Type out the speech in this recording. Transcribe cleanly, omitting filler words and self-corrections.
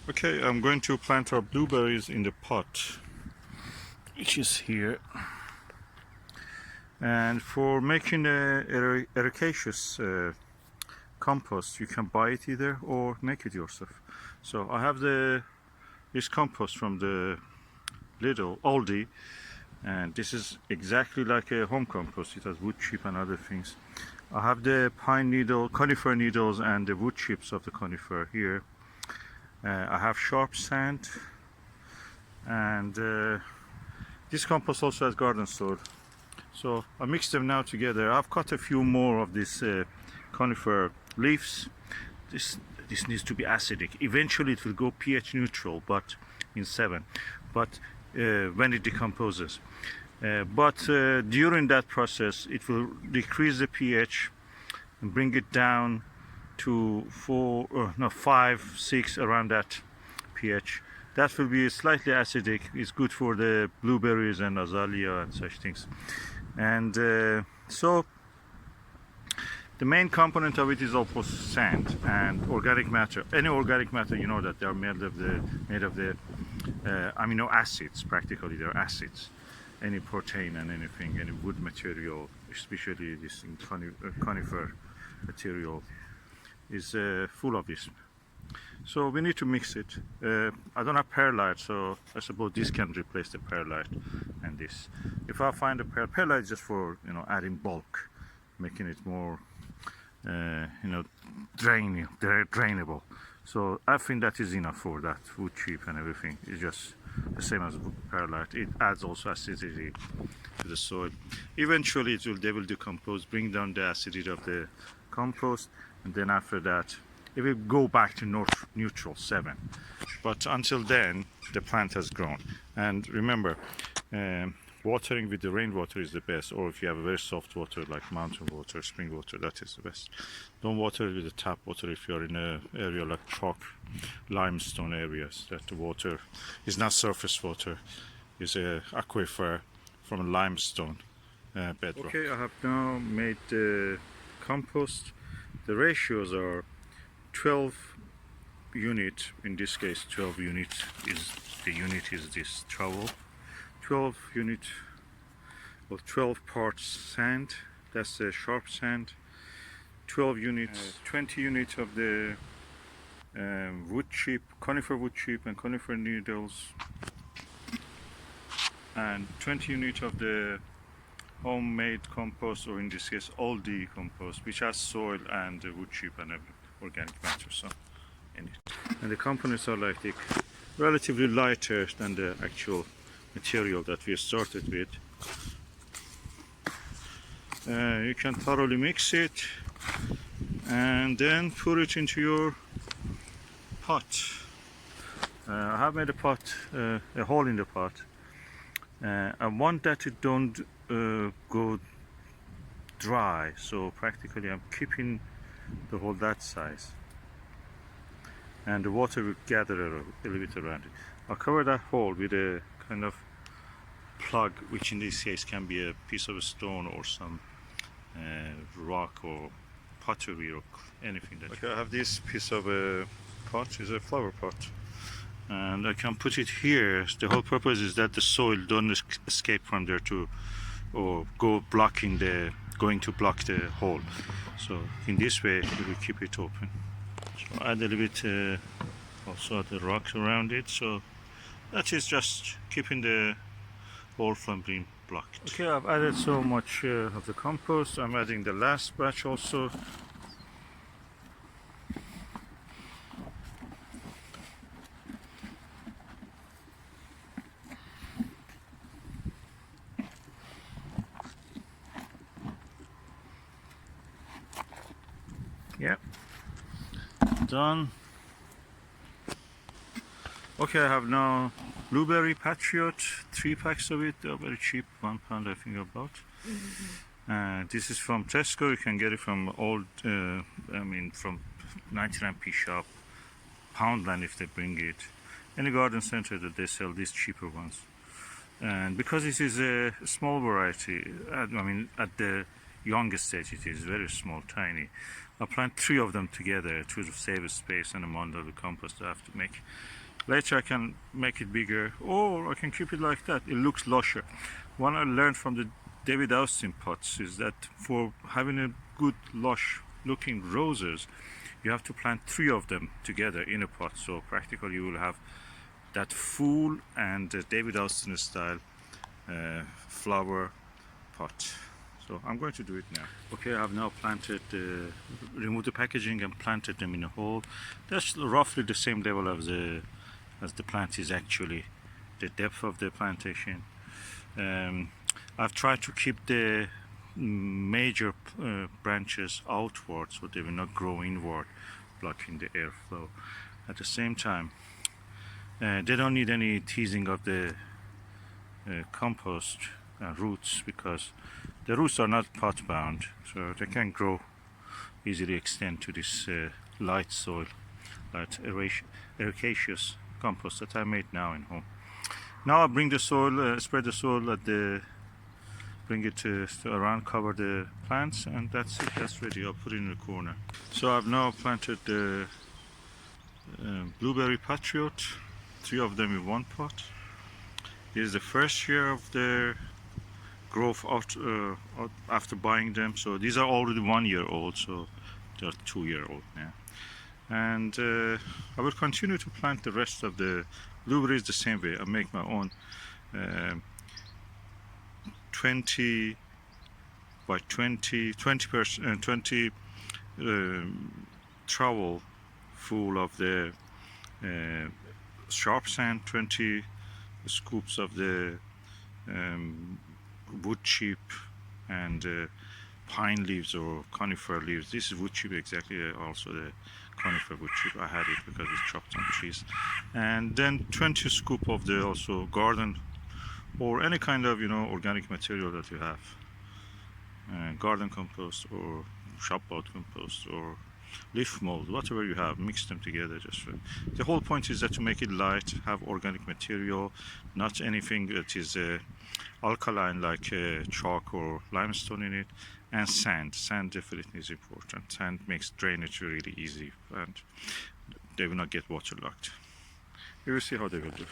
Okay, I'm going to plant our blueberries in the pot, which is here. And for making the Ericaceous compost, you can buy it either or make it yourself. So I have this compost from the little Aldi, and this is exactly like a home compost. It has wood chip and other things. I have the pine needle, conifer needles, and the wood chips of the conifer here. I have sharp sand, and this compost also has garden soil. So I mix them now together. I've cut a few more of these conifer leaves. This needs to be acidic. Eventually it will go pH neutral, but in 7. But when it decomposes. But during that process, it will decrease the pH and bring it down to 5, 6, around that pH. That will be slightly acidic. It's good for the blueberries and azalea and such things. And so the main component of it is also sand and organic matter. Any organic matter, you know that they are made of the amino acids. Practically, they're acids. Any protein and anything, any wood material, especially this conifer material, is full of this. So we need to mix it. I don't have perlite, so I suppose this can replace the perlite and this. If I find a perlite, just for adding bulk, making it more drainable. So I think that is enough for that wood chip and everything. It's just the same as perlite. It adds also acidity to the soil. Eventually they will decompose, bring down the acidity of the compost, and then after that it will go back to neutral 7. But until then the plant has grown. And remember, watering with the rainwater is the best, or if you have a very soft water like mountain water, spring water, that is the best. Don't water it with the tap water if you're in an area like chalk, limestone areas, that the water is not surface water, is a aquifer from a limestone bedrock. Okay, I have now made the compost. The ratios are 12 unit, in this case 12 units is the unit is this trowel. 12 unit or 12 parts sand, that's the sharp sand. 12 units, 20 units of the wood chip, conifer wood chip and conifer needles, and 20 units of the homemade compost, or in this case Aldi compost, which has soil and wood chip and organic matter in it. And the components are like relatively lighter than the actual material that we started with. You can thoroughly mix it and then put it into your pot. I have made a pot, a hole in the pot. I want that it don't go dry, so practically I'm keeping the hole that size, and the water will gather a little bit around it. I'll cover that hole with a kind of plug, which in this case can be a piece of a stone or some rock or pottery or anything. I have this piece of a pot, is a flower pot, and I can put it here. The whole purpose is that the soil don't escape from there or going to block the hole. So in this way it will keep it open. So add a little bit also the rocks around it, so that is just keeping the hole from being blocked. Okay, I've added so much of the compost. I'm adding the last batch also. Yeah, done. Okay, I have now blueberry Patriot, 3 packs of it. They're very cheap, £1 I think about. This is from Tesco. You can get it from from 99p shop, Poundland if they bring it. Any garden center that they sell these cheaper ones. And because this is a small variety, at the youngest stage it is very small, tiny. I plant 3 of them together to save space and amount of the compost I have to make. Later I can make it bigger, or I can keep it like that. It looks lusher. What I learned from the David Austin pots is that for having a good lush looking roses, you have to plant 3 of them together in a pot. So practically you will have that full and David Austin style flower pot. So I'm going to do it now. Okay, I've now planted, removed the packaging and planted them in a hole. That's roughly the same level as the plant is actually, the depth of the plantation. I've tried to keep the major branches outward so they will not grow inward, blocking the airflow. At the same time, they don't need any teasing of the compost roots, because the roots are not pot bound, so they can grow easily, extend to this light soil, light Ericaceous compost that I made now in home. Now I bring the soil, spread the soil at the, bring it around, cover the plants, and that's it. That's ready. I'll put it in the corner. So I've now planted the blueberry Patriot, 3 of them in one pot. This is the first year of their growth after buying them. So these are already 1 year old, so they're 2 year old now. And I will continue to plant the rest of the blueberries the same way. I make my own 20 by 20 trowel full of the sharp sand, 20 scoops of the wood chip and pine leaves or conifer leaves. This is wood chip exactly, also the conifer wood chip. I had it because it's chopped on trees. And then 20 scoop of the also garden or any kind of organic material that you have, garden compost or shop bought compost or leaf mold, whatever you have, mix them together. Just the whole point is that to make it light, have organic material, not anything that is alkaline like chalk or limestone in it, and sand. Sand definitely is important. Sand makes drainage really easy and they will not get waterlogged. We will see how they will do.